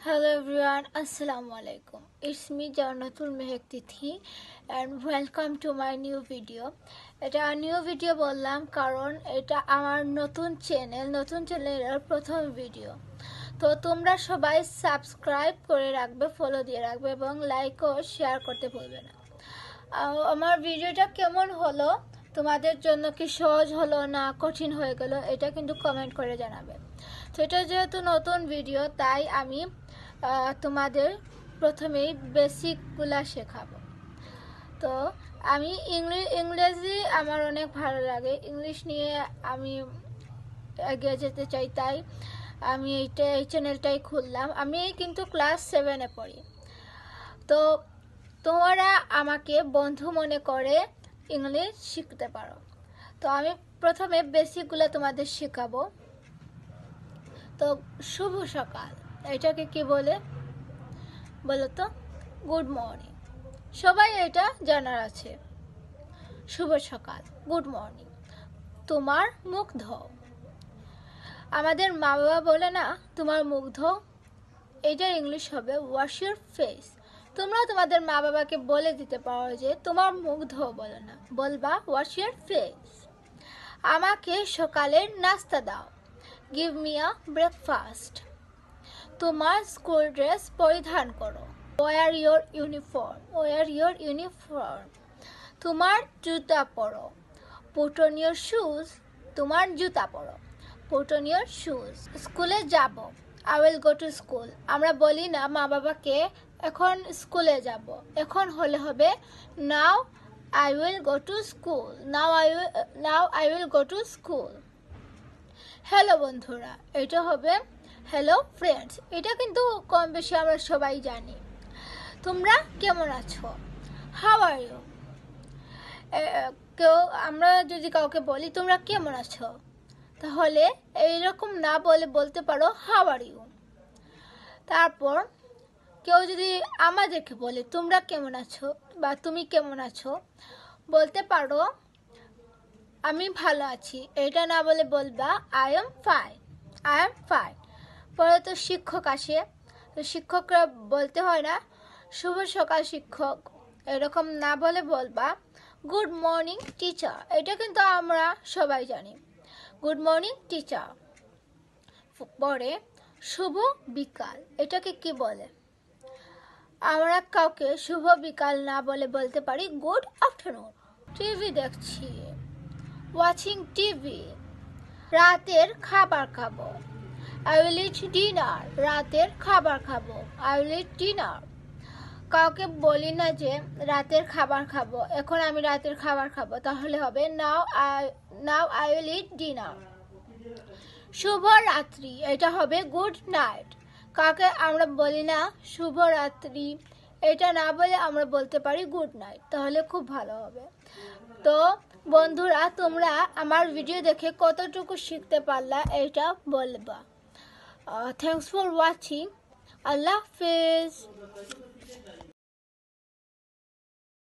Hello everyone, Assalamu alaikum. It's me Jannatul Mehek Tithi and welcome to my new video. এটা new video বললাম কারণ এটা আমার নতুন চ্যানেলের প্রথম ভিডিও। তো তোমরা সবাই সাবস্ক্রাইব করে রাখবে, ফলো দিয়ে রাখবে এবং লাইক ও শেয়ার করতে ভুলবে না। আমার ভিডিওটা কেমন হলো, তোমাদের জন্য কি সহজ হলো না কঠিন হয়ে গেল, এটা কিন্তু কমেন্ট করে জানাবে। তো এটা যেহেতু নতুন ভিডিও তাই আমি তোমাদের প্রথমেই বেসিকগুলা শেখাবো। তো আমি ইংরেজি আমার অনেক ভালো লাগে, ইংলিশ নিয়ে আমি এগিয়ে যেতে চাই, তাই আমি এই চ্যানেলটাই খুললাম। আমি কিন্তু ক্লাস 7-এ পড়ি। তো তোমরা আমাকে বন্ধু মনে করে ইংলিশ শিখতে পারো। তো আমি প্রথমে বেসিকগুলো তোমাদের শেখাবো। তো শুভ সকাল এটাকে কি বলে বলো তো? Good morning. সবাই এটা জানার আছে। শুভ সকাল, গুড মর্নিং। তোমার মুখ ধোও। আমাদের মা বাবা বলে না তোমার মুখ ধোও, এটার ইংলিশ হবে ওয়াশ ইউর ফেস। তোমরা তোমাদের মা বাবাকে বলে দিতে পারো যে তোমার মুখ ধোও বলো না, বলবা ওয়াশ ইউর ফেস। আমাকে সকালের নাস্তা দাও, গিভ মি আ ব্রেকফাস্ট। তোমার স্কুল ড্রেস পরিধান করো, wear your uniform, wear your uniform. তোমার জুতা পরো, পুট অন ইয়োর শুজ। তোমার জুতা পরো, পুট অন ইয়োর শুজ। স্কুলে যাব, I will go to school. আমরা বলি না মা বাবাকে এখন স্কুলে যাব, এখন হলে হবে now I will go to school, now I will go to school. Hello বন্ধুরা, এটা হবে হ্যালো ফ্রেন্ডস। এটা কিন্তু কম বেশি আমরা সবাই জানি। তোমরা কেমন আছো, হাউ আর ইউ। আমরা যদি কাউকে বলি তোমরা কেমন আছো, তাহলে এইরকম না বলে বলতে পারো হাউ আর ইউ। তারপর কেউ যদি আমাদেরকে বলে তোমরা কেমন আছো বা তুমি কেমন আছো, বলতে পারো আমি ভালো আছি। এটা না বলে বলবা I am fine, I am fine. পরে তো শিক্ষক আসে, তো শিক্ষকরা বলতে হয় না শুভ সকাল শিক্ষক, এরকম না বলে বলবা গুড মর্নিং টিচার। এটা কিন্তু আমরা সবাই জানি, গুড মর্নিং টিচার। পরে শুভ বিকাল, এটাকে কি বলে? আমরা কাউকে শুভ বিকাল না বলে বলতে পারি গুড আফটারনুন। টিভি দেখছি, ওয়াচিং টিভি। রাতের খাবার খাবো, আই উইল ইট ডিনার। রাতের খাবার খাবো, আই উইল ইট ডিনার। কাউকে বলি না যে রাতের খাবার খাবো, এখন আমি রাতের খাবার খাবো, তাহলে হবে now I will eat dinner. শুভ রাত্রি, এটা হবে গুড নাইট। কাকে আমরা বলি না শুভ রাত্রি, এটা না বলে আমরা বলতে পারি গুড নাইট, তাহলে খুব ভালো হবে। তো বন্ধুরা, তোমরা আমার ভিডিও দেখে কতটুকু শিখতে পারলা এটা বলবা। Thanks for watching. আল্লাহ হাফেজ।